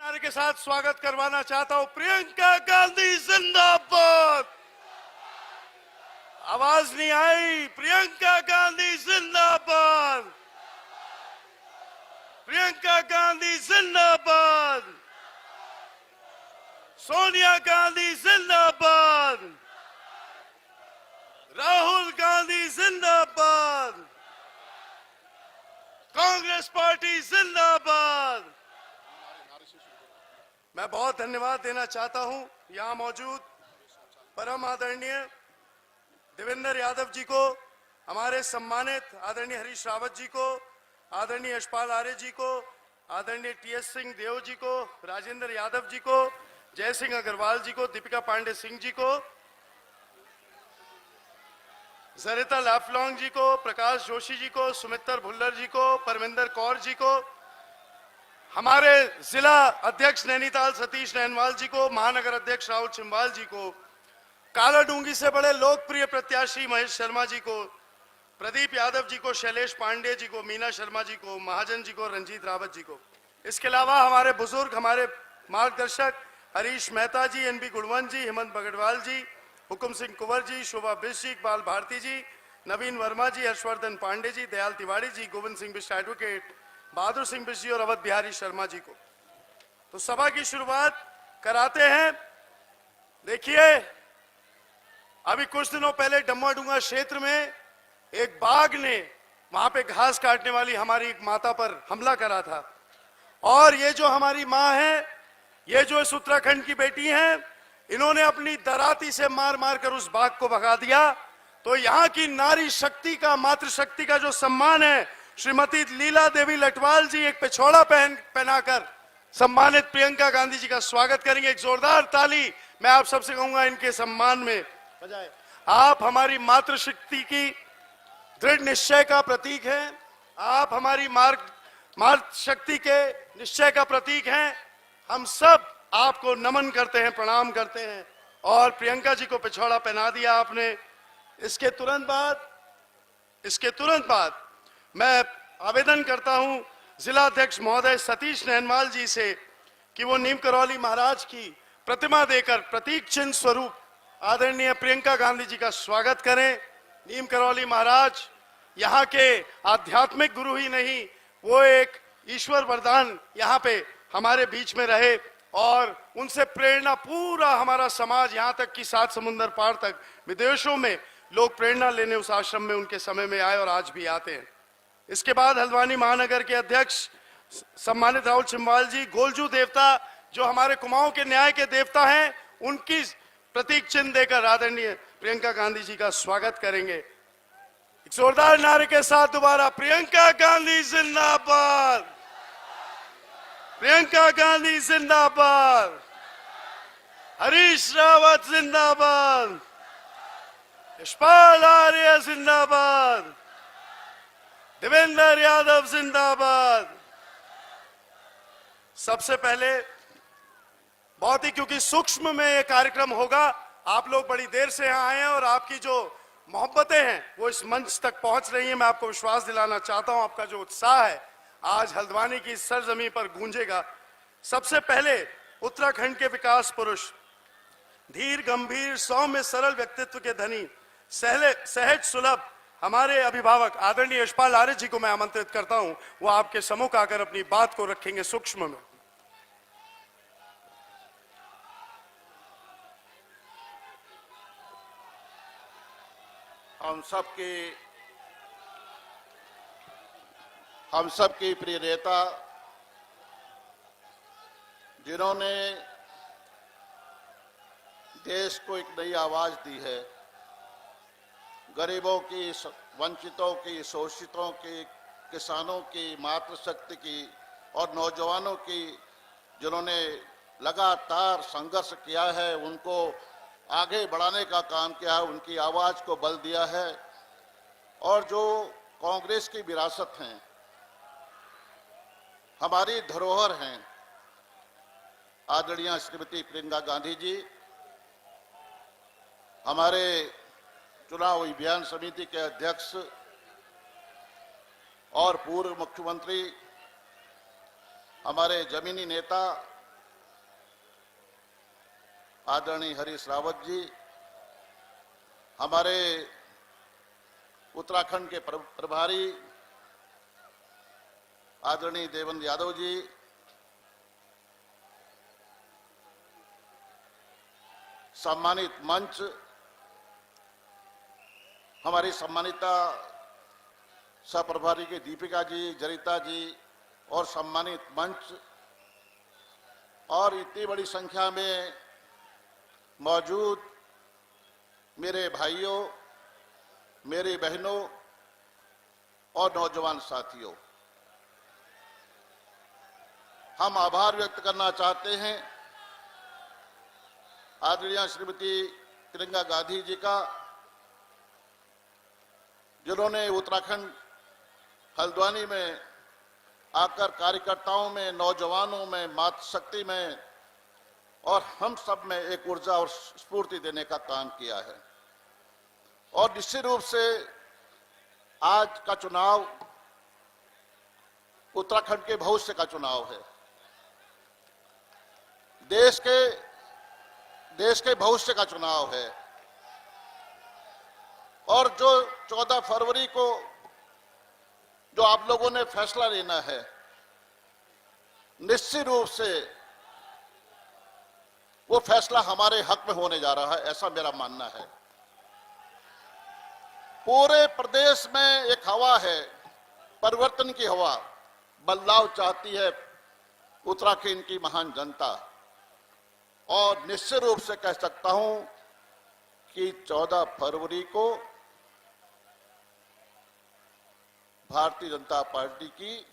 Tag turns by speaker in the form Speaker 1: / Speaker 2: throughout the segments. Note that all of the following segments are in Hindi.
Speaker 1: नारे के साथ स्वागत करवाना चाहता हूं। प्रियंका गांधी जिंदाबाद। आवाज नहीं आई। प्रियंका गांधी जिंदाबाद। प्रियंका गांधी जिंदाबाद। सोनिया गांधी जिंदाबाद। राहुल गांधी जिंदाबाद। कांग्रेस पार्टी जिंदाबाद। मैं बहुत धन्यवाद देना चाहता हूं यहां मौजूद परम आदरणीय देवेंद्र यादव जी को, हमारे सम्मानित आदरणीय हरीश रावत जी को, आदरणीय यशपाल आर्य जी को, आदरणीय टीएस सिंह देव जी को, राजेंद्र यादव जी को, जय सिंह अग्रवाल जी को, दीपिका पांडे सिंह जी को, जरिता लाफलोंग जी को, प्रकाश जोशी जी को, सुमित्र भुल्लर जी को, परमिंदर कौर जी को, हमारे जिला अध्यक्ष नैनीताल सतीश नैनवाल जी को, महानगर अध्यक्ष राहुल छिंबाल जी को, कालाडूंगी से बड़े लोकप्रिय प्रत्याशी महेश शर्मा जी को, प्रदीप यादव जी को, शैलेश पांडे जी को, मीना शर्मा जी को, महाजन जी को, रंजीत रावत जी को। इसके अलावा हमारे बुजुर्ग, हमारे मार्गदर्शक हरीश मेहता जी, एनबी गुणवंत जी, हेमंत बगड़वाल जी, हुकुम सिंह कुंवर जी, शोभा बिष्ट जी, इकबाल भारती जी, नवीन वर्मा जी, हर्षवर्धन पांडे जी, दयाल तिवारी जी, गोविंद सिंह बिष्ट एडवोकेट, बहादुर सिंह बिष्ट जी और अवध बिहारी शर्मा जी को। तो सभा की शुरुआत कराते हैं। देखिए, अभी कुछ दिनों पहले डम्माडूंगा क्षेत्र में एक बाघ ने वहां पे घास काटने वाली हमारी एक माता पर हमला करा था, और ये जो हमारी माँ है, ये जो इस उत्तराखंड की बेटी हैं, इन्होंने अपनी दराती से मार मार कर उस बाघ को भगा दिया। तो यहाँ की नारी शक्ति का, मातृशक्ति का जो सम्मान है, श्रीमती लीला देवी लटवाल जी एक पिछोड़ा पहनाकर सम्मानित प्रियंका गांधी जी का स्वागत करेंगे। एक जोरदार ताली मैं आप सबसे कहूंगा इनके सम्मान में बजाए। आप हमारी मातृशक्ति की दृढ़ निश्चय का प्रतीक हैं। आप हमारी मार्ग शक्ति के निश्चय का प्रतीक हैं। हम सब आपको नमन करते हैं, प्रणाम करते हैं। और प्रियंका जी को पिछोड़ा पहना दिया आपने। इसके तुरंत बाद मैं आवेदन करता हूं जिला अध्यक्ष महोदय सतीश नैनवाल जी से कि वो नीम करौली महाराज की प्रतिमा देकर प्रतीक चिन्ह स्वरूप आदरणीय प्रियंका गांधी जी का स्वागत करें। नीम करौली महाराज यहाँ के आध्यात्मिक गुरु ही नहीं, वो एक ईश्वर वरदान यहाँ पे हमारे बीच में रहे, और उनसे प्रेरणा पूरा हमारा समाज, यहाँ तक कि 7 समुंदर पार तक विदेशों में लोग प्रेरणा लेने उस आश्रम में उनके समय में आए और आज भी आते हैं। इसके बाद हल्द्वानी महानगर के अध्यक्ष सम्मानित राहुल छिंबाल जी, गोलजू देवता जो हमारे कुमाऊं के न्याय के देवता हैं, उनकी प्रतीक चिन्ह देकर आदरणीय प्रियंका गांधी जी का स्वागत करेंगे। एक जोरदार नारे के साथ दोबारा, प्रियंका गांधी जिंदाबाद। प्रियंका गांधी जिंदाबाद। हरीश रावत जिंदाबाद। यशपाल आर्य जिंदाबाद। देवेंद्र यादव जिंदाबाद। सबसे पहले बहुत ही, क्योंकि सूक्ष्म में यह कार्यक्रम होगा, आप लोग बड़ी देर से यहां आए हैं और आपकी जो मोहब्बतें हैं वो इस मंच तक पहुंच रही हैं। मैं आपको विश्वास दिलाना चाहता हूं, आपका जो उत्साह है आज हल्द्वानी की सरजमीन पर गूंजेगा। सबसे पहले उत्तराखंड के विकास पुरुष, धीर गंभीर सौम्य सरल व्यक्तित्व के धनी, सहज सुलभ हमारे अभिभावक आदरणीय यशपाल आर्य जी को मैं आमंत्रित करता हूं। वो आपके सम्मुख आकर अपनी बात को रखेंगे सूक्ष्म में।
Speaker 2: हम सबके प्रिय नेता, जिन्होंने देश को एक नई आवाज दी है, गरीबों की, वंचितों की, शोषितों की, किसानों की, मातृशक्ति की और नौजवानों की, जिन्होंने लगातार संघर्ष किया है, उनको आगे बढ़ाने का काम किया है, उनकी आवाज को बल दिया है। और जो कांग्रेस की विरासत हैं, हमारी धरोहर हैं, आदरणीय श्रीमती प्रियंका गांधी जी, हमारे चुनाव अभियान समिति के अध्यक्ष और पूर्व मुख्यमंत्री, हमारे जमीनी नेता आदरणीय हरीश रावत जी, हमारे उत्तराखंड के प्रभारी आदरणीय देवेंद्र यादव जी, सम्मानित मंच, हमारी सम्मानिता सहप्रभारी के दीपिका जी, जरिता जी और सम्मानित मंच और इतनी बड़ी संख्या में मौजूद मेरे भाइयों, मेरी बहनों और नौजवान साथियों, हम आभार व्यक्त करना चाहते हैं आदरणीय श्रीमती प्रियंका गांधी जी का, जिन्होंने उत्तराखंड हल्द्वानी में आकर कार्यकर्ताओं में, नौजवानों में, मातृशक्ति में और हम सब में एक ऊर्जा और स्फूर्ति देने का काम किया है। और निश्चित रूप से आज का चुनाव उत्तराखंड के भविष्य का चुनाव है, देश के भविष्य का चुनाव है। और जो 14 फरवरी को जो आप लोगों ने फैसला लेना है, निश्चित रूप से वो फैसला हमारे हक में होने जा रहा है, ऐसा मेरा मानना है। पूरे प्रदेश में एक हवा है, परिवर्तन की हवा, बदलाव चाहती है उत्तराखंड की महान जनता। और निश्चित रूप से कह सकता हूं कि 14 फरवरी को भारतीय जनता पार्टी की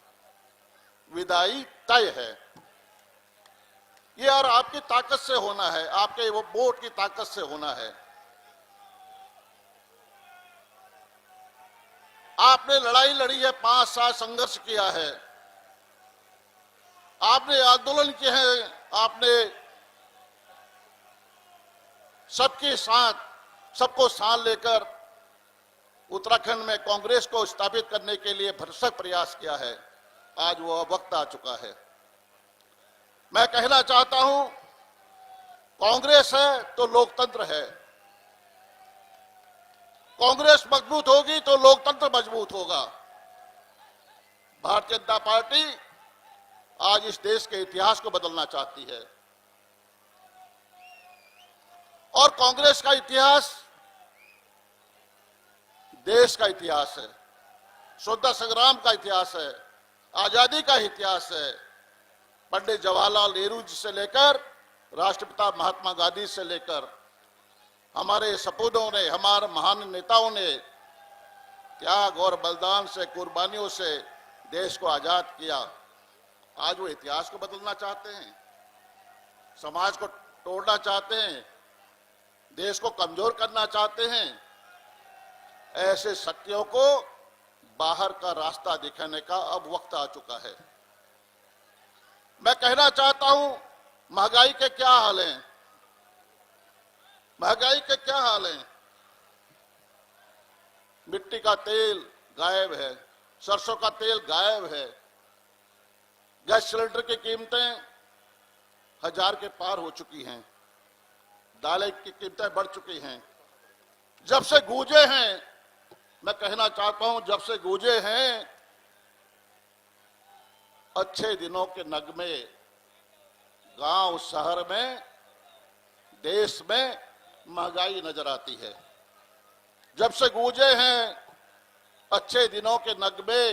Speaker 2: विदाई तय है। ये और आपकी ताकत से होना है, आपके वो वोट की ताकत से होना है। आपने लड़ाई लड़ी है, 5 साल संघर्ष किया है, आपने आंदोलन किए हैं, आपने सबको साथ लेकर उत्तराखंड में कांग्रेस को स्थापित करने के लिए भरसक प्रयास किया है। आज वो वक्त आ चुका है। मैं कहना चाहता हूं, कांग्रेस है तो लोकतंत्र है। कांग्रेस मजबूत होगी तो लोकतंत्र मजबूत होगा। भारतीय जनता पार्टी आज इस देश के इतिहास को बदलना चाहती है और कांग्रेस का इतिहास देश का इतिहास है, स्वतंत्रता संग्राम का इतिहास है, आजादी का इतिहास है। पंडित जवाहरलाल नेहरू जी से लेकर राष्ट्रपिता महात्मा गांधी से लेकर हमारे सपूतों ने, हमारे महान नेताओं ने त्याग और बलिदान से, कुर्बानियों से देश को आजाद किया। आज वो इतिहास को बदलना चाहते हैं, समाज को तोड़ना चाहते हैं, देश को कमजोर करना चाहते हैं। ऐसे शक्तियों को बाहर का रास्ता दिखाने का अब वक्त आ चुका है। मैं कहना चाहता हूं, महंगाई के क्या हाल हैं? महंगाई के क्या हाल हैं? मिट्टी का तेल गायब है, सरसों का तेल गायब है, गैस सिलेंडर की कीमतें 1000 के पार हो चुकी हैं, दालें की कीमतें बढ़ चुकी हैं। जब से गूंजे हैं, मैं कहना चाहता हूं, जब से गूंजे हैं अच्छे दिनों के नगमे गांव शहर में, देश में महंगाई नजर आती है। जब से गूंजे हैं अच्छे दिनों के नगमे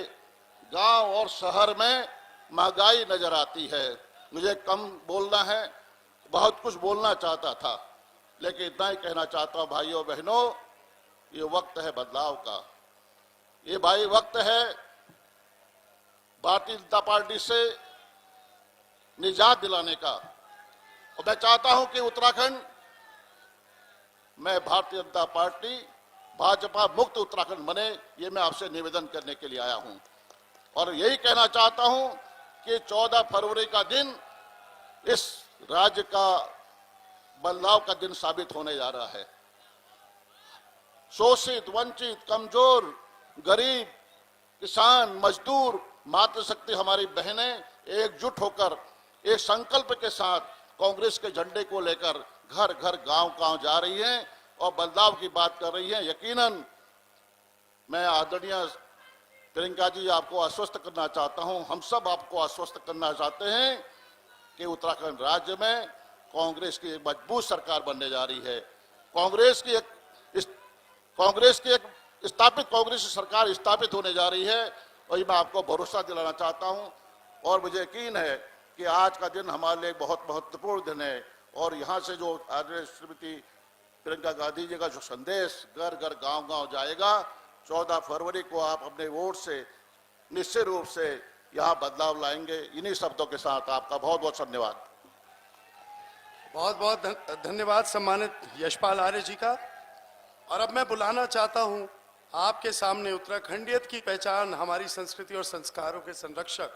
Speaker 2: गांव और शहर में महंगाई नजर आती है। मुझे कम बोलना है, बहुत कुछ बोलना चाहता था, लेकिन इतना ही कहना चाहता हूं भाइयों बहनों, ये वक्त है बदलाव का। ये भाई वक्त है भारतीय जनता पार्टी से निजात दिलाने का। और मैं चाहता हूं कि उत्तराखंड में भारतीय जनता पार्टी, भाजपा मुक्त उत्तराखंड बने, ये मैं आपसे निवेदन करने के लिए आया हूं। और यही कहना चाहता हूं कि 14 फरवरी का दिन इस राज्य का बदलाव का दिन साबित होने जा रहा है। शोषित, वंचित, कमजोर, गरीब, किसान, मजदूर, मातृशक्ति हमारी बहनें एकजुट होकर एक संकल्प के साथ कांग्रेस के झंडे को लेकर घर घर गांव गांव जा रही हैं और बदलाव की बात कर रही हैं। यकीनन मैं आदरणीय प्रियंका जी आपको आश्वस्त करना चाहता हूं, हम सब आपको आश्वस्त करना चाहते हैं कि उत्तराखंड राज्य में कांग्रेस की एक मजबूत सरकार बनने जा रही है। कांग्रेस की एक स्थापित कांग्रेस की सरकार स्थापित होने जा रही है और ये मैं आपको भरोसा दिलाना चाहता हूं। और मुझे यकीन है कि आज का दिन हमारे लिए बहुत महत्वपूर्ण दिन है और यहाँ से जो आदरणीय श्रीमती प्रियंका गांधी जी का जो संदेश घर घर गांव गांव जाएगा, 14 फरवरी को आप अपने वोट से निश्चित रूप से यहाँ बदलाव लाएंगे। इन्हीं शब्दों के साथ आपका बहुत बहुत धन्यवाद।
Speaker 1: बहुत बहुत धन्यवाद सम्मानित यशपाल आर्य जी का। और अब मैं बुलाना चाहता हूं आपके सामने उत्तराखंडियत की पहचान, हमारी संस्कृति और संस्कारों के संरक्षक,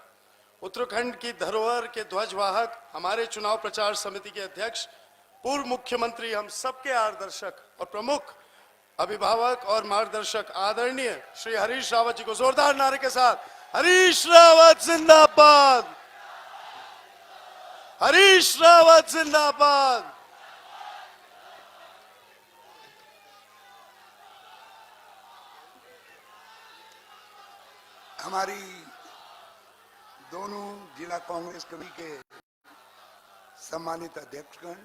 Speaker 1: उत्तराखंड की धरोहर के ध्वजवाहक, हमारे चुनाव प्रचार समिति के अध्यक्ष, पूर्व मुख्यमंत्री, हम सबके आदर्शक और प्रमुख अभिभावक और मार्गदर्शक आदरणीय श्री हरीश रावत जी को जोरदार नारे के साथ हरीश रावत जिंदाबाद, हरीश रावत जिंदाबाद।
Speaker 3: हमारी दोनों जिला कांग्रेस कमेटी के सम्मानित अध्यक्षगण,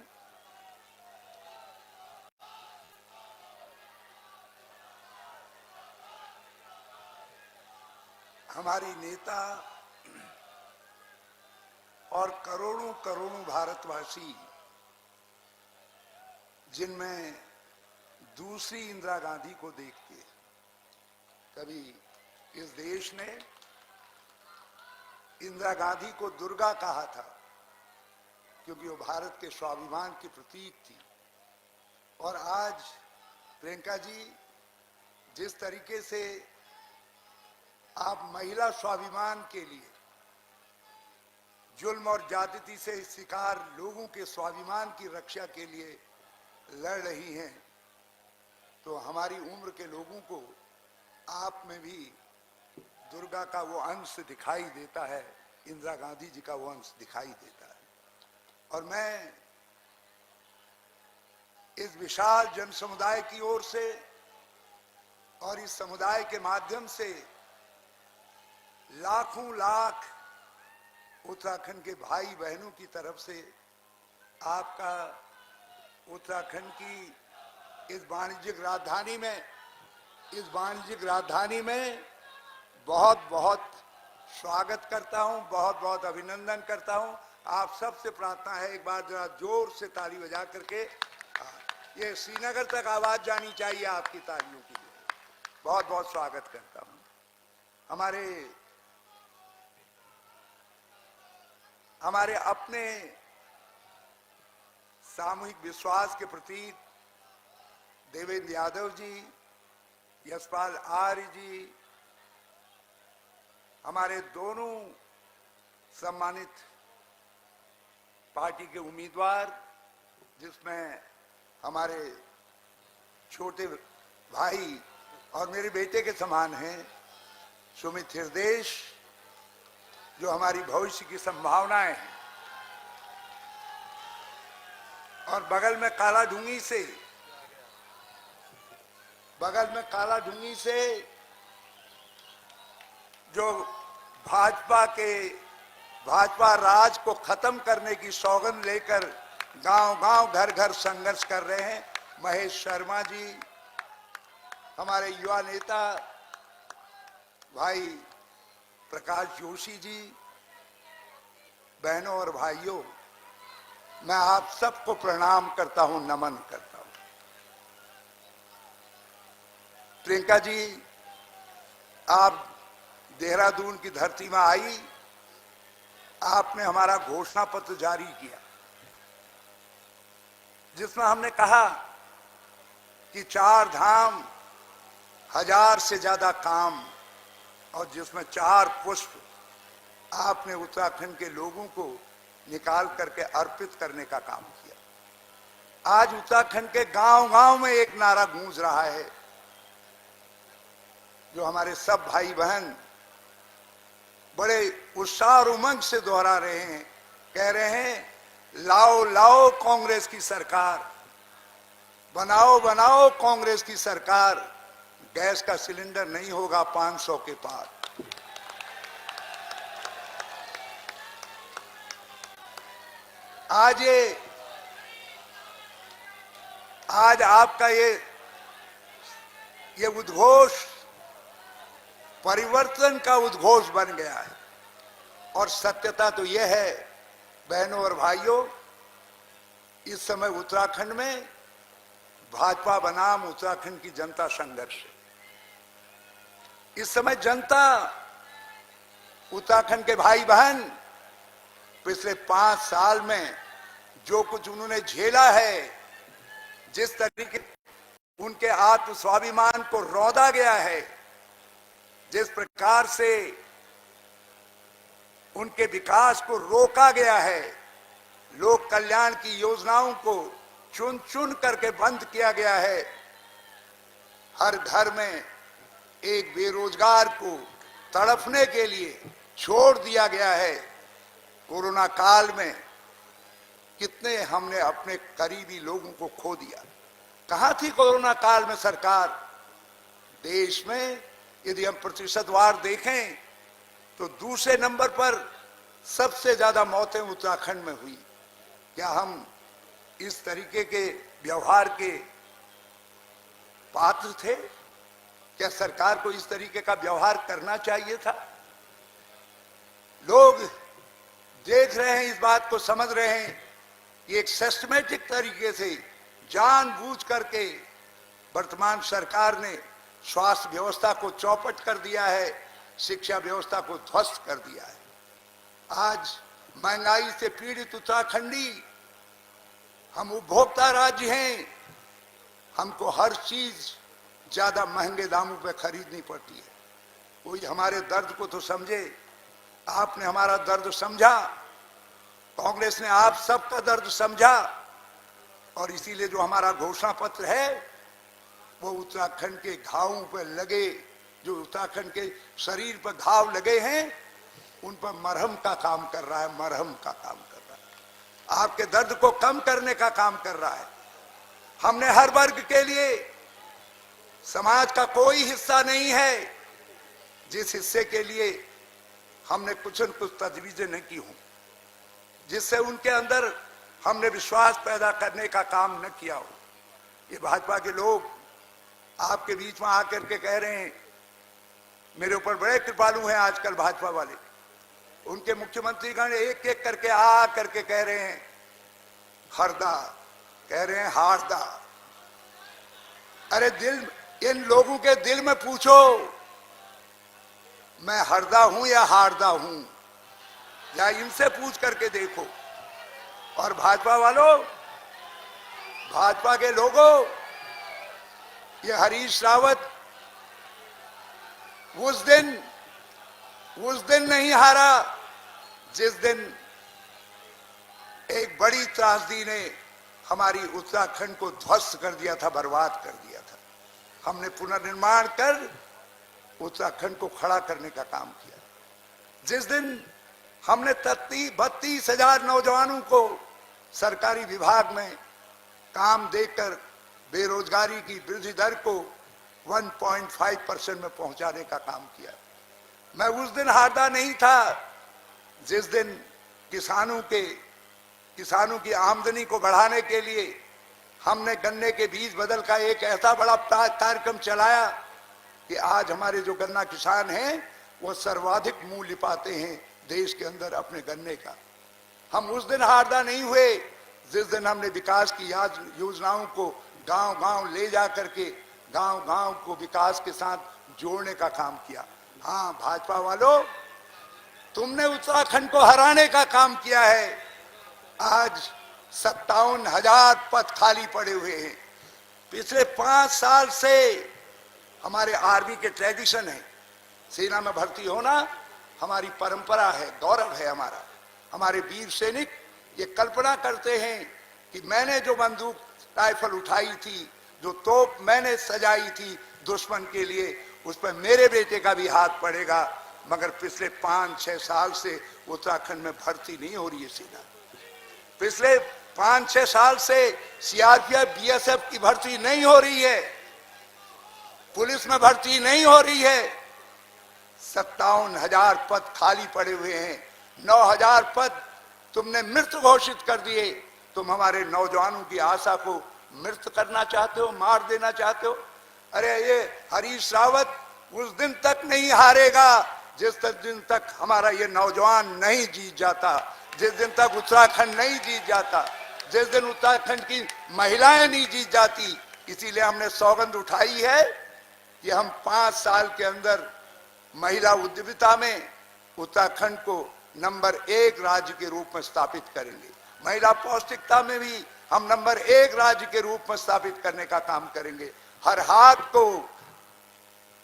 Speaker 3: हमारी नेता और करोड़ों करोड़ों भारतवासी, जिनमें दूसरी इंदिरा गांधी को देख के कभी इस देश ने इंदिरा गांधी को दुर्गा कहा था, क्योंकि वो भारत के स्वाभिमान की प्रतीक थी। और आज प्रियंका जी, जिस तरीके से आप महिला स्वाभिमान के लिए, जुल्म और ज्यादती से शिकार लोगों के स्वाभिमान की रक्षा के लिए लड़ रही हैं, तो हमारी उम्र के लोगों को आप में भी दुर्गा का वो अंश दिखाई देता है, इंदिरा गांधी जी का वो अंश दिखाई देता है। और मैं इस विशाल जन समुदाय की ओर से और इस समुदाय के माध्यम से लाखों लाख उत्तराखंड के भाई बहनों की तरफ से आपका उत्तराखंड की इस वाणिज्यिक राजधानी में बहुत बहुत स्वागत करता हूं, बहुत बहुत अभिनंदन करता हूं। आप सबसे प्रार्थना है, एक बार जरा जोर से ताली बजा करके, ये श्रीनगर तक आवाज जानी चाहिए आपकी तालियों की। बहुत बहुत स्वागत करता हूं। हमारे अपने सामूहिक विश्वास के प्रतीक देवेंद्र यादव जी, यशपाल आर्य जी, हमारे दोनों सम्मानित पार्टी के उम्मीदवार, जिसमें हमारे छोटे भाई और मेरे बेटे के समान हैं सुमित हृदय, जो हमारी भविष्य की संभावनाएं हैं। और बगल में काला ढूंगी से जो भाजपा राज को खत्म करने की सौगंध लेकर गांव-गांव घर-घर संघर्ष कर रहे हैं, महेश शर्मा जी, हमारे युवा नेता भाई प्रकाश जोशी जी। बहनों और भाइयों, मैं आप सबको प्रणाम करता हूं, नमन करता हूं। प्रियंका जी, आप देहरादून की धरती में आई, आपने हमारा घोषणा पत्र जारी किया, जिसमें हमने कहा कि 4 धाम, 1000 से ज्यादा काम, और जिसमें 4 पुष्प आपने उत्तराखंड के लोगों को निकाल करके अर्पित करने का काम किया। आज उत्तराखंड के गांव-गांव में एक नारा गूंज रहा है, जो हमारे सब भाई बहन बड़े उत्साह और उमंग से दोहरा रहे हैं, कह रहे हैं लाओ लाओ कांग्रेस की सरकार, बनाओ बनाओ कांग्रेस की सरकार, गैस का सिलेंडर नहीं होगा 500 के पार। आज आपका ये उद्घोष परिवर्तन का उद्घोष बन गया है। और सत्यता तो यह है बहनों और भाइयों, इस समय उत्तराखंड में भाजपा बनाम उत्तराखंड की जनता संघर्ष है। इस समय जनता, उत्तराखंड के भाई बहन पिछले 5 साल में जो कुछ उन्होंने झेला है, जिस तरीके उनके आत्म स्वाभिमान को रौंदा गया है, जिस प्रकार से उनके विकास को रोका गया है, लोक कल्याण की योजनाओं को चुन चुन करके बंद किया गया है, हर घर में एक बेरोजगार को तड़पने के लिए छोड़ दिया गया है। कोरोना काल में कितने हमने अपने करीबी लोगों को खो दिया। कहां थी कोरोना काल में सरकार? देश में यदि हम प्रतिशतवार देखें तो दूसरे नंबर पर सबसे ज्यादा मौतें उत्तराखंड में हुई। क्या हम इस तरीके के व्यवहार के पात्र थे? क्या सरकार को इस तरीके का व्यवहार करना चाहिए था? लोग देख रहे हैं, इस बात को समझ रहे हैं कि एक सिस्टमैटिक तरीके से जानबूझ करके वर्तमान सरकार ने स्वास्थ्य व्यवस्था को चौपट कर दिया है, शिक्षा व्यवस्था को ध्वस्त कर दिया है। आज महंगाई से पीड़ित उत्तराखंडी, हम उपभोक्ता राज्य हैं, हमको हर चीज ज्यादा महंगे दामों पे खरीदनी पड़ती है। कोई हमारे दर्द को तो समझे। आपने हमारा दर्द समझा, कांग्रेस ने आप सबका दर्द समझा, और इसीलिए जो हमारा घोषणा पत्र है वो उत्तराखंड के घावों पर लगे, जो उत्तराखंड के शरीर पर घाव लगे हैं उन पर मरहम का काम कर रहा है, मरहम का काम कर रहा है, आपके दर्द को कम करने का काम कर रहा है। हमने हर वर्ग के लिए, समाज का कोई हिस्सा नहीं है जिस हिस्से के लिए हमने कुछ न कुछ तजवीजें नहीं की हों, जिससे उनके अंदर हमने विश्वास पैदा करने का काम न किया हो। ये भाजपा के लोग आपके बीच में आकर के कह रहे हैं, मेरे ऊपर बड़े कृपालु हैं आजकल भाजपा वाले, उनके मुख्यमंत्रीगण एक एक करके आ करके कह रहे हैं हरदा, कह रहे हैं हारदा। अरे दिल, इन लोगों के दिल में पूछो मैं हरदा हूं या हारदा हूं, या इनसे पूछ करके देखो। और भाजपा वालों, भाजपा के लोगों, ये हरीश रावत उस दिन नहीं हारा जिस दिन एक बड़ी त्रासदी ने हमारी उत्तराखंड को ध्वस्त कर दिया था, बर्बाद कर दिया था। हमने पुनर्निर्माण कर उत्तराखंड को खड़ा करने का काम किया। जिस दिन हमने 32,000 नौजवानों को सरकारी विभाग में काम देकर बेरोजगारी की वृद्धि दर को 1.5% में पहुंचाने का काम किया। मैं उस दिन हारदा नहीं था जिस दिन किसानों की आमदनी को बढ़ाने के लिए हमने गन्ने के बीज बदल का एक ऐसा बड़ा कार्यक्रम चलाया कि आज हमारे जो गन्ना किसान हैं वो सर्वाधिक मूल्य पाते हैं देश के अंदर अपने गन्ने का। हम उस दिन हारदा नहीं हुए जिस दिन हमने विकास की योजनाओं को गांव-गांव ले जा करके गांव-गांव को विकास के साथ जोड़ने का काम किया। हाँ भाजपा वालों, तुमने उत्तराखंड को हराने का काम किया है। आज 57,000 पद खाली पड़े हुए हैं। पिछले 5 साल से हमारे आर्मी के ट्रेडिशन है, सेना में भर्ती होना हमारी परंपरा है, गौरव है हमारा। हमारे वीर सैनिक ये कल्पना करते हैं कि मैंने जो बंदूक राइफल उठाई थी, जो तोप मैंने सजाई थी दुश्मन के लिए, उस पर मेरे बेटे का भी हाथ पड़ेगा। मगर पिछले 5-6 साल से उत्तराखंड में भर्ती नहीं हो रही है सेना। पिछले 5-6 साल से सीआरपीएफ बीएसएफ की भर्ती नहीं हो रही है, पुलिस में भर्ती नहीं हो रही है। 57,000 पद खाली पड़े हुए हैं, 9,000 पद तुमने मृत घोषित कर दिए। तुम हमारे नौजवानों की आशा को मृत करना चाहते हो, मार देना चाहते हो। अरे ये हरीश रावत उस दिन तक नहीं हारेगा जिस दिन तक हमारा ये नौजवान नहीं जीत जाता, जिस दिन तक उत्तराखंड नहीं जीत जाता, जिस दिन उत्तराखंड की महिलाएं नहीं जीत जाती। इसीलिए हमने सौगंध उठाई है कि हम 5 साल के अंदर महिला उद्यमिता में उत्तराखंड को नंबर 1 राज्य के रूप में स्थापित करेंगे। महिला पौष्टिकता में भी हम नंबर 1 राज्य के रूप में स्थापित करने का काम करेंगे। हर हाथ को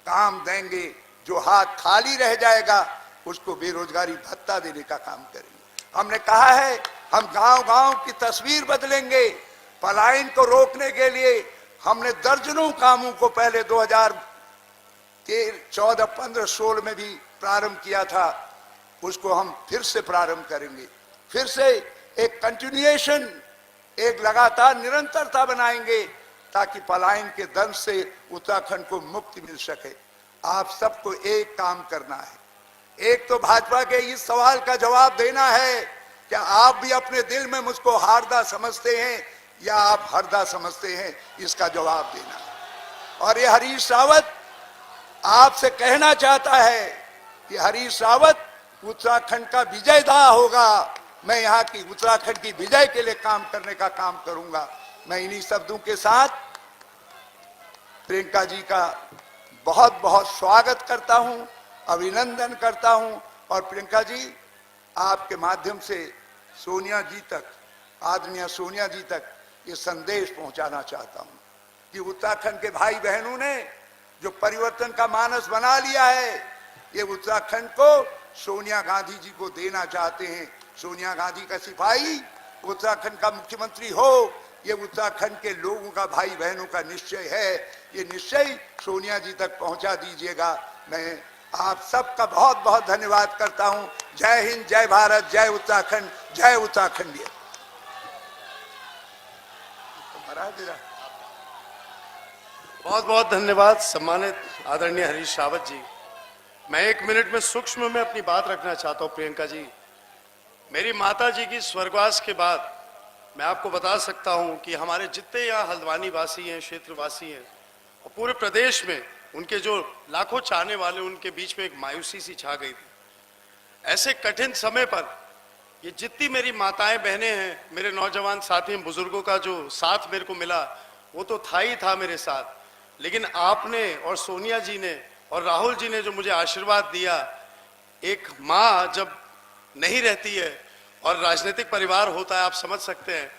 Speaker 3: काम देंगे, जो हाथ खाली रह जाएगा उसको बेरोजगारी भत्ता देने का काम करेंगे। हमने कहा है हम गांव-गांव की तस्वीर बदलेंगे। पलायन को रोकने के लिए हमने दर्जनों कामों को पहले 2014, 15, 16 में भी प्रारंभ किया था, उसको हम फिर से प्रारंभ करेंगे। फिर से एक कंटिन्यूएशन, एक लगातार निरंतरता बनाएंगे ताकि पलायन के दंश से उत्तराखंड को मुक्ति मिल सके। आप सबको एक काम करना है, एक तो भाजपा के इस सवाल का जवाब देना है क्या आप भी अपने दिल में मुझको हारदा समझते हैं या आप हरदा समझते हैं, इसका जवाब देना है। और ये हरीश रावत आपसे कहना चाहता है कि हरीश रावत उत्तराखंड का विजयदा होगा। मैं यहाँ की उत्तराखंड की विजय के लिए काम करने का काम करूंगा। मैं इन्हीं शब्दों के साथ प्रियंका जी का बहुत बहुत स्वागत करता हूं, अभिनंदन करता हूं। और प्रियंका जी, आपके माध्यम से सोनिया जी तक, आदरणीय सोनिया जी तक ये संदेश पहुंचाना चाहता हूं कि उत्तराखंड के भाई बहनों ने जो परिवर्तन का मानस बना लिया है, ये उत्तराखंड को सोनिया गांधी जी को देना चाहते हैं। सोनिया गांधी का सिपाही उत्तराखंड का मुख्यमंत्री हो, ये उत्तराखंड के लोगों का, भाई बहनों का निश्चय है। ये निश्चय सोनिया जी तक पहुंचा दीजिएगा। मैं आप सबका बहुत बहुत धन्यवाद करता हूं। जय हिंद, जय भारत, जय उत्तराखंड, जय उत्तराखंड।
Speaker 1: बहुत बहुत धन्यवाद सम्मानित आदरणीय हरीश रावत जी। मैं 1 मिनट में सूक्ष्म में अपनी बात रखना चाहता हूं। प्रियंका जी, मेरी माता जी की स्वर्गवास के बाद मैं आपको बता सकता हूं कि हमारे जितने यहाँ हल्द्वानी वासी हैं, क्षेत्रवासी हैं, और पूरे प्रदेश में उनके जो लाखों चाहने वाले, उनके बीच में एक मायूसी सी छा गई थी। ऐसे कठिन समय पर ये जितनी मेरी माताएं बहनें हैं, मेरे नौजवान साथी बुजुर्गों का जो साथ मेरे को मिला वो तो था ही था मेरे साथ, लेकिन आपने और सोनिया जी ने और राहुल जी ने जो मुझे आशीर्वाद दिया। एक माँ जब नहीं रहती है और राजनीतिक परिवार होता है, आप समझ सकते हैं।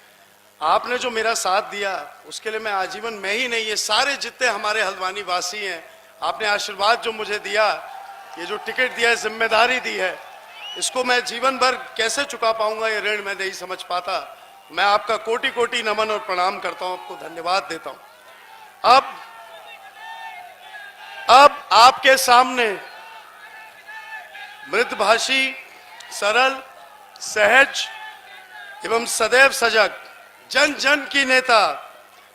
Speaker 1: आपने जो मेरा साथ दिया उसके लिए मैं आजीवन, मैं ही नहीं, ये सारे जितने हमारे हल्द्वानी वासी हैं, आपने आशीर्वाद जो मुझे दिया, ये जो टिकट दिया है, जिम्मेदारी दी है, इसको मैं जीवन भर कैसे चुका पाऊंगा, ये ऋण मैं नहीं समझ पाता। मैं आपका कोटि कोटि नमन और प्रणाम करता हूं, आपको धन्यवाद देता हूं। अब आपके सामने मृदभाषी, सरल, सहज एवं सदैव सजग, जन जन की नेता,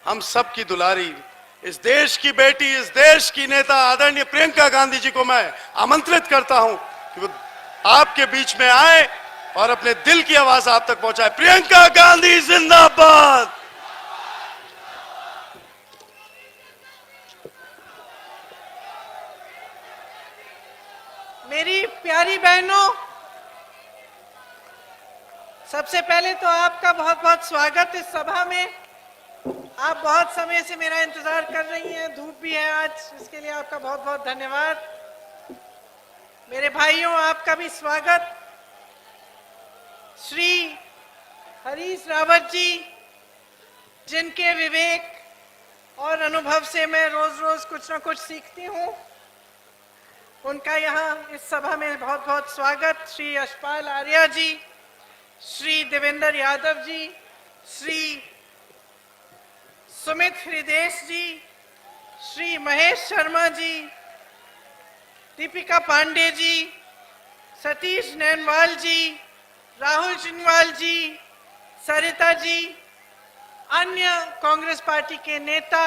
Speaker 1: हम सब की दुलारी, इस देश की बेटी, इस देश की नेता आदरणीय प्रियंका गांधी जी को मैं आमंत्रित करता हूं कि वो आपके बीच में आए और अपने दिल की आवाज आप तक पहुंचाए। प्रियंका गांधी जिंदाबाद।
Speaker 4: मेरी प्यारी बहनों, सबसे पहले तो आपका बहुत बहुत स्वागत इस सभा में। आप बहुत समय से मेरा इंतजार कर रही हैं, धूप भी है आज, इसके लिए आपका बहुत बहुत धन्यवाद। मेरे भाइयों, आपका भी स्वागत। श्री हरीश रावत जी, जिनके विवेक और अनुभव से मैं रोज रोज कुछ ना कुछ सीखती हूँ, उनका यहाँ इस सभा में बहुत बहुत स्वागत। श्री यशपाल आर्या जी, श्री देवेंद्र यादव जी, श्री सुमित हृदेश जी, श्री महेश शर्मा जी, दीपिका पांडे जी, सतीश नैनवाल जी, राहुल जिनवाल जी, सरिता जी, अन्य कांग्रेस पार्टी के नेता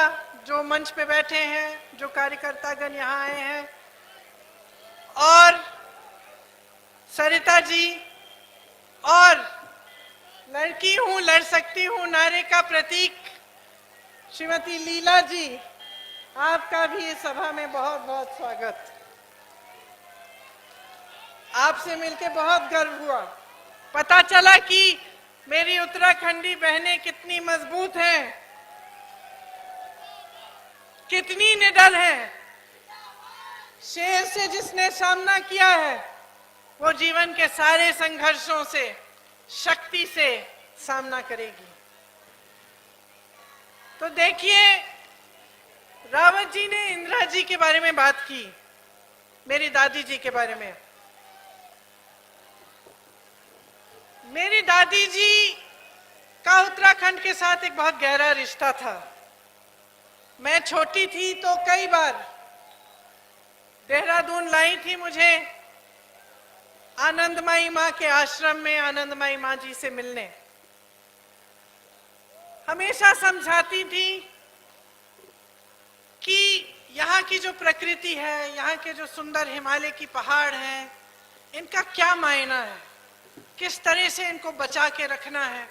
Speaker 4: जो मंच पे बैठे हैं, जो कार्यकर्तागण यहाँ आए हैं, और सरिता जी और लड़की हूं लड़ सकती हूं नारे का प्रतीक श्रीमती लीला जी, आपका भी इस सभा में बहुत बहुत स्वागत। आपसे मिलकर बहुत गर्व हुआ। पता चला कि मेरी उत्तराखंडी बहनें कितनी मजबूत हैं, कितनी निडर हैं। शेर से जिसने सामना किया है वो जीवन के सारे संघर्षों से शक्ति से सामना करेगी। तो देखिए, रावत जी ने इंदिरा जी के बारे में बात की, मेरी दादी जी के बारे में। मेरी दादी जी का उत्तराखंड के साथ एक बहुत गहरा रिश्ता था। मैं छोटी थी तो कई बार देहरादून लाई थी मुझे आनंदमयी माँ के आश्रम में आनंदमयी माँ जी से मिलने। हमेशा समझाती थी कि यहाँ की जो प्रकृति है, यहाँ के जो सुंदर हिमालय की पहाड़ हैं, इनका क्या मायना है, किस तरह से इनको बचा के रखना है,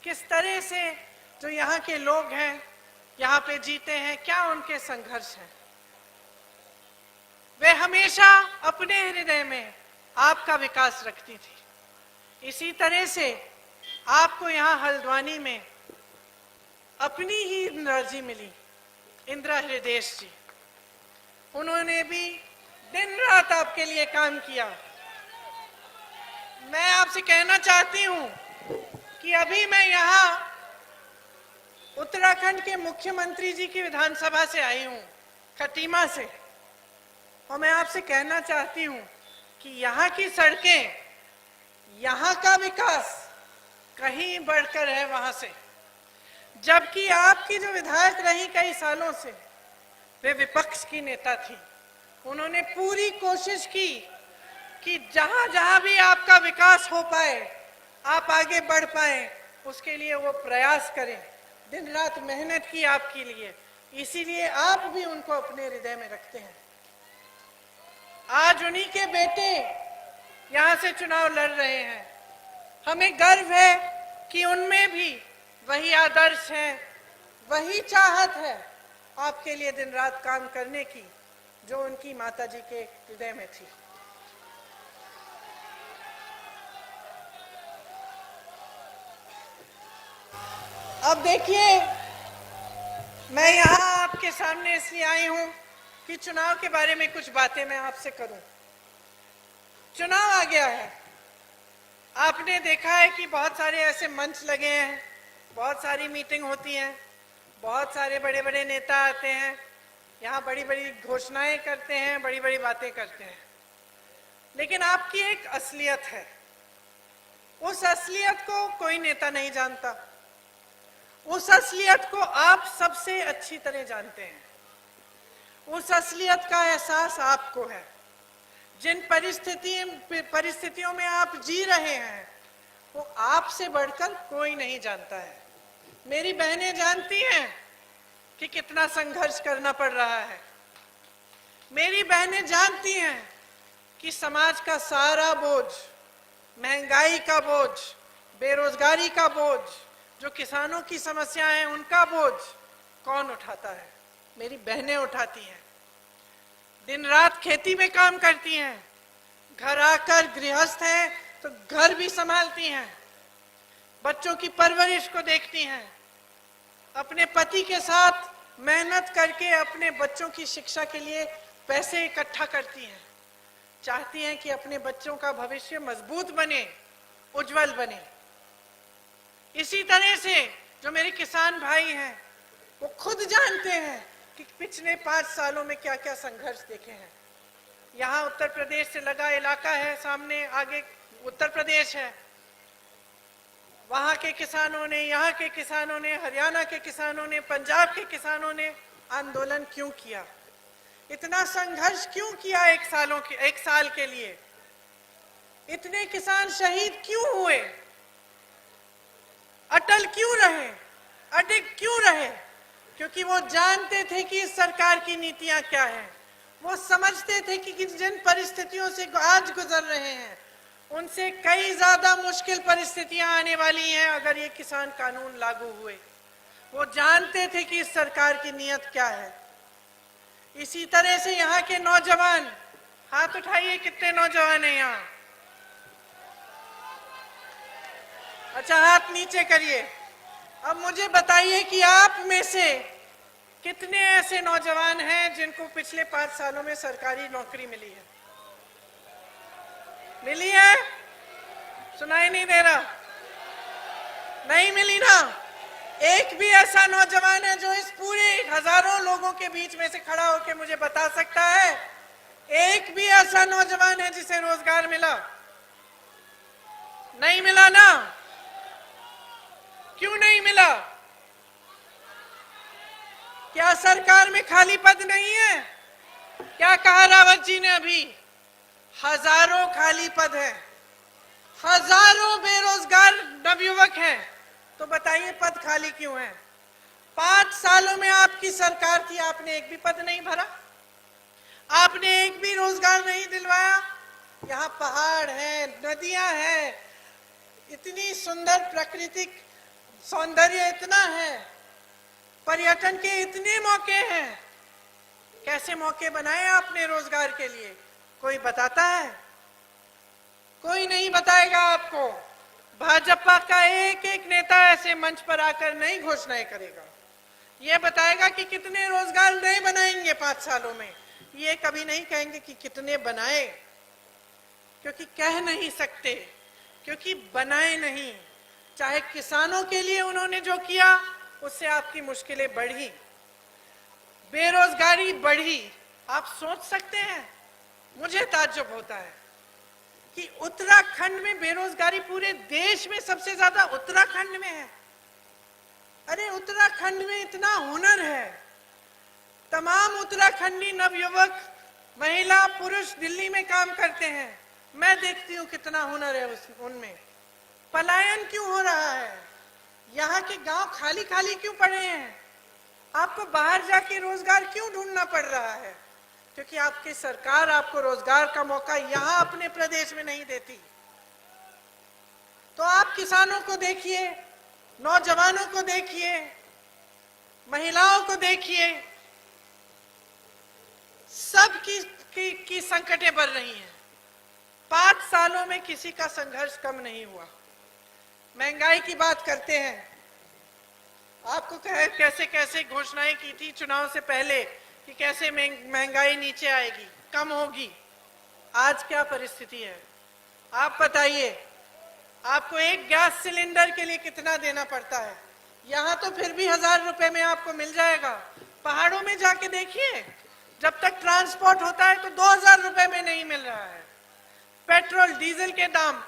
Speaker 4: किस तरह से जो यहाँ के लोग हैं यहाँ पे जीते हैं, क्या उनके संघर्ष हैं। वे हमेशा अपने हृदय में आपका विकास रखती थी। इसी तरह से आपको यहाँ हल्द्वानी में अपनी ही इंदिरा जी मिली, इंदिरा हृदय जी। उन्होंने भी दिन रात आपके लिए काम किया। मैं आपसे कहना चाहती हूं कि अभी मैं यहाँ उत्तराखंड के मुख्यमंत्री जी की विधानसभा से आई हूं, खटीमा से, और मैं आपसे कहना चाहती हूं कि यहाँ की सड़कें, यहाँ का विकास कहीं बढ़कर है वहां से। जबकि आपकी जो विधायक रही कई सालों से, वे विपक्ष की नेता थी। उन्होंने पूरी कोशिश की कि जहां जहां भी आपका विकास हो पाए, आप आगे बढ़ पाए, उसके लिए वो प्रयास करें। दिन रात मेहनत की आपके लिए, इसीलिए आप भी उनको अपने हृदय में रखते हैं। आज उन्हीं के बेटे यहां से चुनाव लड़ रहे हैं। हमें गर्व है कि उनमें भी वही आदर्श है, वही चाहत है आपके लिए दिन रात काम करने की, जो उनकी माताजी के हृदय में थी। अब देखिए, मैं यहाँ आपके सामने इसलिए आई हूं कि चुनाव के बारे में कुछ बातें मैं आपसे करूं। चुनाव आ गया है। आपने देखा है कि बहुत सारे ऐसे मंच लगे हैं, बहुत सारी मीटिंग होती हैं, बहुत सारे बड़े बड़े नेता आते हैं, यहाँ बड़ी बड़ी घोषणाएं करते हैं, बड़ी बड़ी बातें करते हैं। लेकिन आपकी एक असलियत है, उस असलियत को कोई नेता नहीं जानता। उस असलियत को आप सबसे अच्छी तरह जानते हैं। उस असलियत का एहसास आपको है। जिन परिस्थितियों में आप जी रहे हैं, वो आपसे बढ़कर कोई नहीं जानता है। मेरी बहनें जानती हैं कि कितना संघर्ष करना पड़ रहा है। मेरी बहनें जानती हैं कि समाज का सारा बोझ, महंगाई का बोझ, बेरोजगारी का बोझ, जो किसानों की समस्याएं हैं उनका बोझ कौन उठाता है? मेरी बहनें उठाती हैं। दिन रात खेती में काम करती हैं, घर आकर गृहस्थ हैं तो घर भी संभालती हैं, बच्चों की परवरिश को देखती हैं, अपने पति के साथ मेहनत करके अपने बच्चों की शिक्षा के लिए पैसे इकट्ठा करती हैं, चाहती हैं कि अपने बच्चों का भविष्य मजबूत बने, उज्जवल बने। इसी तरह से जो मेरे किसान भाई हैं, वो खुद जानते हैं कि पिछले 5 सालों में क्या क्या संघर्ष देखे हैं। यहाँ उत्तर प्रदेश से लगा इलाका है, सामने आगे उत्तर प्रदेश है। वहाँ के किसानों ने, यहाँ के किसानों ने, हरियाणा के किसानों ने, पंजाब के किसानों ने आंदोलन क्यों किया? इतना संघर्ष क्यों किया? 1 साल के लिए इतने किसान शहीद क्यों हुए? अटल क्यों रहे, अडिग क्यों रहे? क्योंकि वो जानते थे कि इस सरकार की नीतियां क्या हैं। वो समझते थे कि जिन परिस्थितियों से आज गुजर रहे हैं उनसे कई ज्यादा मुश्किल परिस्थितियां आने वाली हैं अगर ये किसान कानून लागू हुए। वो जानते थे कि इस सरकार की नीयत क्या है। इसी तरह से यहाँ के नौजवान, हाथ उठाइए, कितने नौजवान हैं यहाँ? अच्छा, हाथ नीचे करिए। अब मुझे बताइए कि आप में से कितने ऐसे नौजवान हैं जिनको पिछले 5 सालों में सरकारी नौकरी मिली है? मिली है? सुनाई नहीं दे रहा? नहीं मिली ना? एक भी ऐसा नौजवान है जो इस पूरे हजारों लोगों के बीच में से खड़ा होकर मुझे बता सकता है? एक भी ऐसा नौजवान है जिसे रोजगार मिला? नहीं मिला ना? क्यों नहीं मिला? क्या सरकार में खाली पद नहीं है? क्या कहा रावत जी ने अभी? हजारों खाली पद हैं, हजारों बेरोजगार नवयुवक हैं। तो बताइए पद खाली क्यों हैं? 5 सालों में आपकी सरकार थी, आपने एक भी पद नहीं भरा, आपने एक भी रोजगार नहीं दिलवाया। यहाँ पहाड़ है, नदियां हैं, इतनी सुंदर प्राकृतिक सौंदर्य इतना है, पर्यटन के इतने मौके हैं। कैसे मौके बनाए आपने रोजगार के लिए? कोई बताता है? कोई नहीं बताएगा आपको। भाजपा का एक एक नेता ऐसे मंच पर आकर नहीं घोषणाएं करेगा। ये बताएगा कि कितने रोजगार नहीं बनाएंगे 5 सालों में। ये कभी नहीं कहेंगे कि कितने बनाए, क्योंकि कह नहीं सकते, क्योंकि बनाए नहीं। चाहे किसानों के लिए उन्होंने जो किया उससे आपकी मुश्किलें बढ़ी, बेरोजगारी बढ़ी। आप सोच सकते हैं, मुझे ताज्जुब होता है कि उत्तराखंड में बेरोजगारी पूरे देश में सबसे ज्यादा उत्तराखंड में है। अरे उत्तराखंड में इतना हुनर है, तमाम उत्तराखंडी नवयुवक, महिला, पुरुष दिल्ली में काम करते हैं। मैं देखती हूँ कितना हुनर है उनमें। पलायन क्यों हो रहा है? यहाँ के गांव खाली खाली क्यों पड़े हैं? आपको बाहर जाके रोजगार क्यों ढूंढना पड़ रहा है? क्योंकि आपकी सरकार आपको रोजगार का मौका यहाँ अपने प्रदेश में नहीं देती। तो आप किसानों को देखिए, नौजवानों को देखिए, महिलाओं को देखिए, सब की संकटें बढ़ रही हैं। 5 सालों में किसी का संघर्ष कम नहीं हुआ। महंगाई की बात करते हैं, आपको कैसे कैसे घोषणाएं की थी चुनाव से पहले कि कैसे महंगाई नीचे आएगी, कम होगी। आज क्या परिस्थिति है आप बताइए? आपको एक गैस सिलेंडर के लिए कितना देना पड़ता है? यहाँ तो फिर भी 1000 रुपए में आपको मिल जाएगा। पहाड़ों में जाके देखिए, जब तक ट्रांसपोर्ट होता है तो 2000 रुपए में नहीं मिल रहा है। पेट्रोल डीजल के दाम,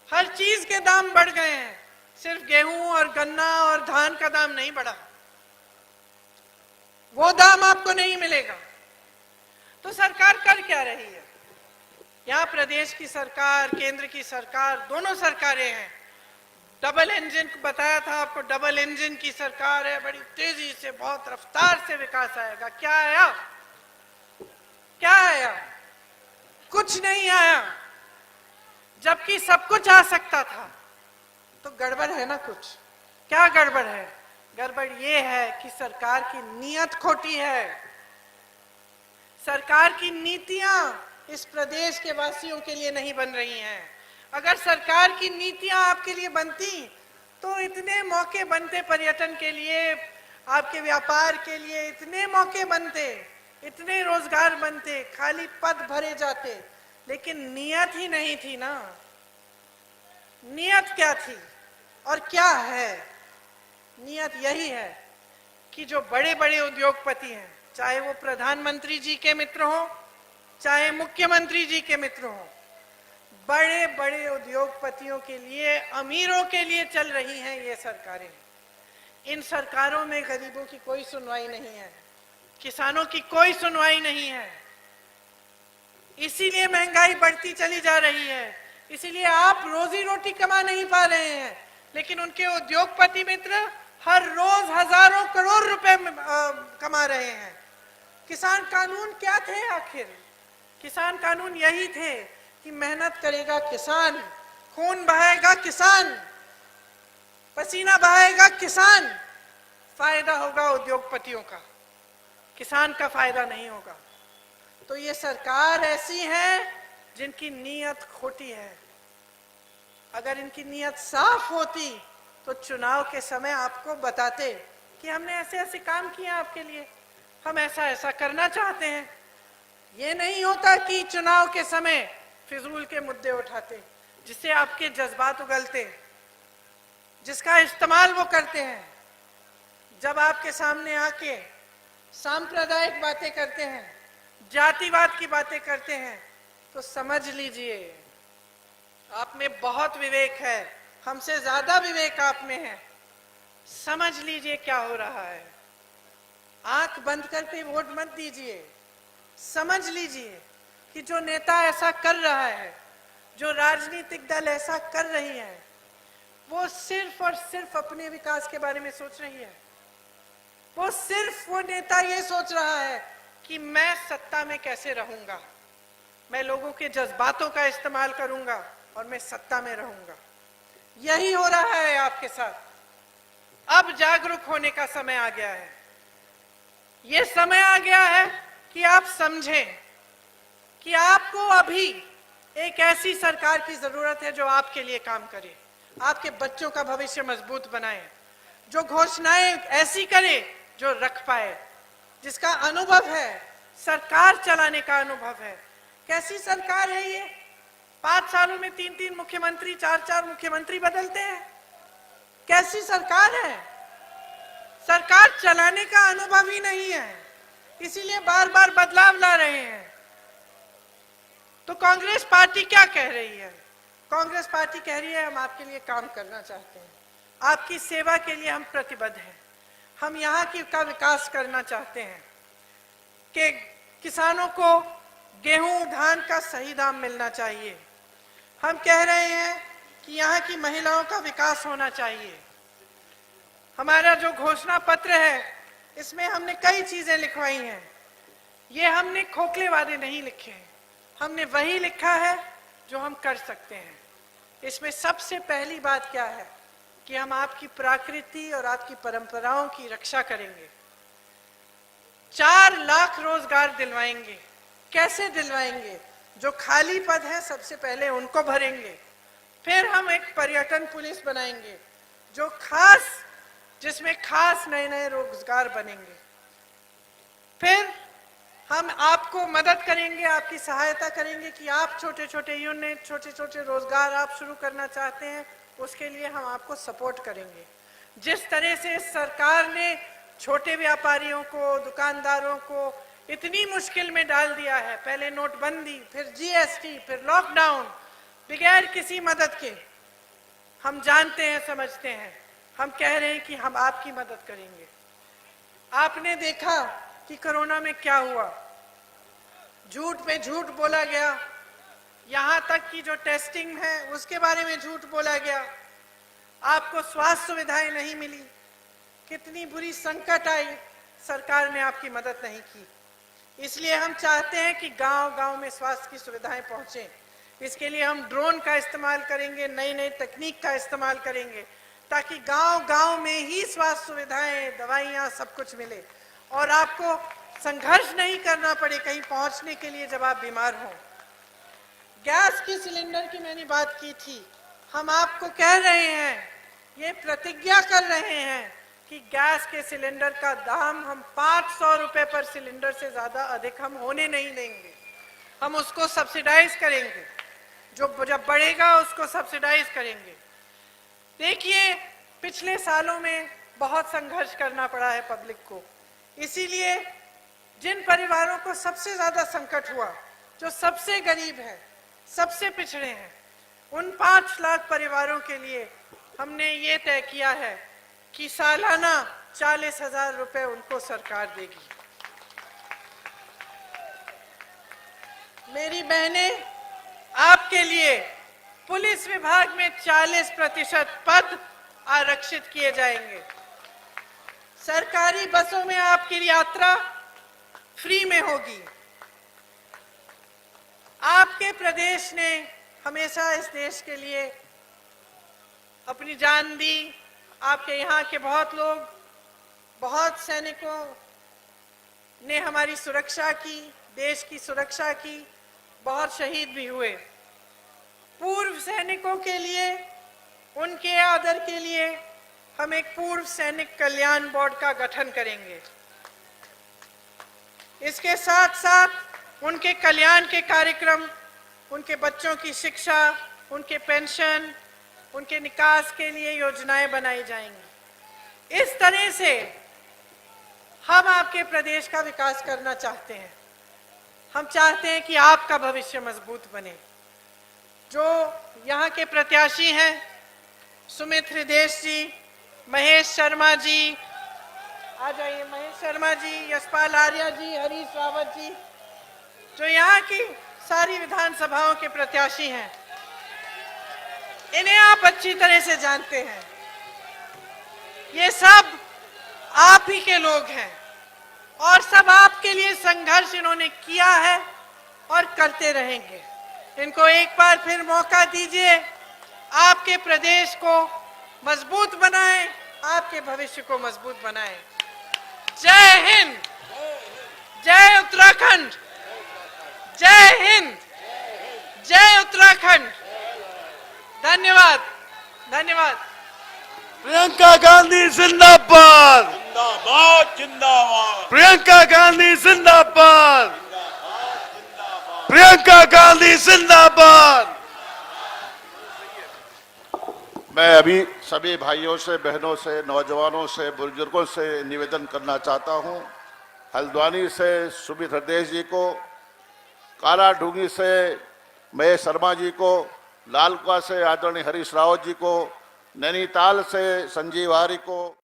Speaker 4: हर चीज के दाम बढ़ गए हैं। सिर्फ गेहूं और गन्ना और धान का दाम नहीं बढ़ा, वो दाम आपको नहीं मिलेगा। तो सरकार कर क्या रही है? यहाँ प्रदेश की सरकार, केंद्र की सरकार, दोनों सरकारें हैं। डबल इंजन बताया था आपको, डबल इंजन की सरकार है, बड़ी तेजी से, बहुत रफ्तार से विकास आएगा। क्या आया? क्या आया? कुछ नहीं आया। जबकि सब कुछ आ सकता था। तो गड़बड़ है ना कुछ? क्या गड़बड़ है? गड़बड़ ये है कि सरकार की नीयत खोटी है। सरकार की नीतियां इस प्रदेश के वासियों के लिए नहीं बन रही हैं। अगर सरकार की नीतियां आपके लिए बनती तो इतने मौके बनते पर्यटन के लिए, आपके व्यापार के लिए इतने मौके बनते, इतने रोजगार बनते, खाली पद भरे जाते। लेकिन नियत ही नहीं थी ना। नियत क्या थी और क्या है? नियत यही है कि जो बड़े बड़े उद्योगपति हैं, चाहे वो प्रधानमंत्री जी के मित्र हों, चाहे मुख्यमंत्री जी के मित्र हों, बड़े बड़े उद्योगपतियों के लिए, अमीरों के लिए चल रही हैं ये सरकारें। इन सरकारों में गरीबों की कोई सुनवाई नहीं है, किसानों की कोई सुनवाई नहीं है। इसीलिए महंगाई बढ़ती चली जा रही है, इसीलिए आप रोजी रोटी कमा नहीं पा रहे हैं, लेकिन उनके उद्योगपति मित्र हर रोज हजारों करोड़ रुपए कमा रहे हैं। किसान कानून क्या थे आखिर? किसान कानून यही थे कि मेहनत करेगा किसान, खून बहाएगा किसान, पसीना बहाएगा किसान, फायदा होगा उद्योगपतियों का, किसान का फायदा नहीं होगा। तो ये सरकार ऐसी है जिनकी नीयत खोटी है। अगर इनकी नीयत साफ होती तो चुनाव के समय आपको बताते कि हमने ऐसे ऐसे काम किए आपके लिए, हम ऐसा ऐसा करना चाहते हैं। ये नहीं होता कि चुनाव के समय फिजूल के मुद्दे उठाते जिससे आपके जज्बात उगलते, जिसका इस्तेमाल वो करते हैं। जब आपके सामने आके सांप्रदायिक बातें करते हैं, जातिवाद की बातें करते हैं, तो समझ लीजिए आप में बहुत विवेक है, हमसे ज्यादा विवेक आप में है। समझ लीजिए क्या हो रहा है। आंख बंद करके वोट मत दीजिए। समझ लीजिए कि जो नेता ऐसा कर रहा है, जो राजनीतिक दल ऐसा कर रही है, वो सिर्फ और सिर्फ अपने विकास के बारे में सोच रही है। वो नेता ये सोच रहा है कि मैं सत्ता में कैसे रहूंगा, मैं लोगों के जज्बातों का इस्तेमाल करूंगा और मैं सत्ता में रहूंगा। यही हो रहा है आपके साथ। अब जागरूक होने का समय आ गया है। ये समय आ गया है कि आप समझें कि आपको अभी एक ऐसी सरकार की जरूरत है जो आपके लिए काम करे, आपके बच्चों का भविष्य मजबूत बनाए, जो घोषणाएं ऐसी करे जो रख पाए, जिसका अनुभव है, सरकार चलाने का अनुभव है। कैसी सरकार है ये? 5 सालों में 3-3 मुख्यमंत्री, 4-4 मुख्यमंत्री बदलते हैं। कैसी सरकार है? सरकार चलाने का अनुभव ही नहीं है, इसीलिए बार बार बदलाव ला रहे हैं। तो कांग्रेस पार्टी क्या कह रही है? कांग्रेस पार्टी कह रही है हम आपके लिए काम करना चाहते हैं, आपकी सेवा के लिए हम प्रतिबद्ध हैं, हम यहाँ का विकास करना चाहते हैं कि किसानों को गेहूं धान का सही दाम मिलना चाहिए। हम कह रहे हैं कि यहाँ की महिलाओं का विकास होना चाहिए। हमारा जो घोषणा पत्र है इसमें हमने कई चीजें लिखवाई हैं। ये हमने खोखले वादे नहीं लिखे हैं, हमने वही लिखा है जो हम कर सकते हैं। इसमें सबसे पहली बात क्या है कि हम आपकी प्रकृति और आपकी परंपराओं की रक्षा करेंगे। 4 लाख रोजगार दिलवाएंगे। कैसे दिलवाएंगे? जो खाली पद है सबसे पहले उनको भरेंगे, फिर हम एक पर्यटन पुलिस बनाएंगे जो जिसमें खास नए नए रोजगार बनेंगे। फिर हम आपको मदद करेंगे, आपकी सहायता करेंगे कि आप छोटे छोटे यूनिट, छोटे छोटे रोजगार आप शुरू करना चाहते हैं, उसके लिए हम आपको सपोर्ट करेंगे। जिस तरह से सरकार ने छोटे व्यापारियों को, दुकानदारों को इतनी मुश्किल में डाल दिया है, पहले नोटबंदी, फिर जीएसटी, फिर लॉकडाउन, बगैर किसी मदद के, हम जानते हैं, समझते हैं। हम कह रहे हैं कि हम आपकी मदद करेंगे। आपने देखा कि कोरोना में क्या हुआ, झूठ पे झूठ बोला गया, यहां तक कि जो टेस्टिंग है उसके बारे में झूठ बोला गया, आपको स्वास्थ्य सुविधाएं नहीं मिली, कितनी बुरी संकट आई, सरकार ने आपकी मदद नहीं की। इसलिए हम चाहते हैं कि गांव-गांव में स्वास्थ्य की सुविधाएं पहुंचे। इसके लिए हम ड्रोन का इस्तेमाल करेंगे, नई नई तकनीक का इस्तेमाल करेंगे, ताकि गांव-गांव में ही स्वास्थ्य सुविधाएं, दवाइयां, सब कुछ मिले और आपको संघर्ष नहीं करना पड़े कहीं पहुंचने के लिए जब आप बीमार हों। गैस की सिलेंडर की मैंने बात की थी। हम आपको कह रहे हैं, ये प्रतिज्ञा कर रहे हैं कि गैस के सिलेंडर का दाम हम 500 रुपए पर सिलेंडर से ज्यादा अधिक हम होने नहीं देंगे। हम उसको सब्सिडाइज करेंगे, जो जब बढ़ेगा उसको सब्सिडाइज करेंगे। देखिए, पिछले सालों में बहुत संघर्ष करना पड़ा है पब्लिक को, इसीलिए जिन परिवारों को सबसे ज्यादा संकट हुआ, जो सबसे गरीब है, सबसे पिछड़े हैं, उन 5 लाख परिवारों के लिए हमने ये तय किया है कि सालाना 40,000 रुपए उनको सरकार देगी। मेरी बहनें, आपके लिए पुलिस विभाग में 40% पद आरक्षित किए जाएंगे। सरकारी बसों में आपकी यात्रा फ्री में होगी। आपके प्रदेश ने हमेशा इस देश के लिए अपनी जान दी। आपके यहाँ के बहुत लोग, बहुत सैनिकों ने हमारी सुरक्षा की, देश की सुरक्षा की, बहुत शहीद भी हुए। पूर्व सैनिकों के लिए, उनके आदर के लिए हम एक पूर्व सैनिक कल्याण बोर्ड का गठन करेंगे। इसके साथ साथ उनके कल्याण के कार्यक्रम, उनके बच्चों की शिक्षा, उनके पेंशन, उनके निकास के लिए योजनाएं बनाई जाएंगी। इस तरह से हम आपके प्रदेश का विकास करना चाहते हैं। हम चाहते हैं कि आपका भविष्य मजबूत बने। जो यहाँ के प्रत्याशी हैं, सुमित हृदेश जी, महेश शर्मा जी, आ जाइए, महेश शर्मा जी, यशपाल आर्या जी, हरीश रावत जी, जो यहाँ की सारी विधानसभाओं के प्रत्याशी हैं, इन्हें आप अच्छी तरह से जानते हैं। ये सब आप ही के लोग हैं और सब आपके लिए संघर्ष इन्होंने किया है और करते रहेंगे। इनको एक बार फिर मौका दीजिए, आपके प्रदेश को मजबूत बनाएं, आपके भविष्य को मजबूत बनाएं। जय हिंद, जय उत्तराखंड, जय हिंद, जय उत्तराखंड। धन्यवाद, धन्यवाद।
Speaker 1: प्रियंका गांधी जिंदाबाद,
Speaker 5: जिंदाबाद जिंदाबाद,
Speaker 1: प्रियंका गांधी जिंदाबाद, प्रियंका गांधी जिंदाबाद।
Speaker 2: मैं अभी सभी भाइयों से, बहनों से, नौजवानों से, बुजुर्गों से निवेदन करना चाहता हूं। हल्द्वानी से सुमित हृदय जी को, काला ढूंगी से महेश शर्मा जी को, लालकुआ से आदरणीय हरीश रावत जी को, नैनीताल से संजीव आर्य को,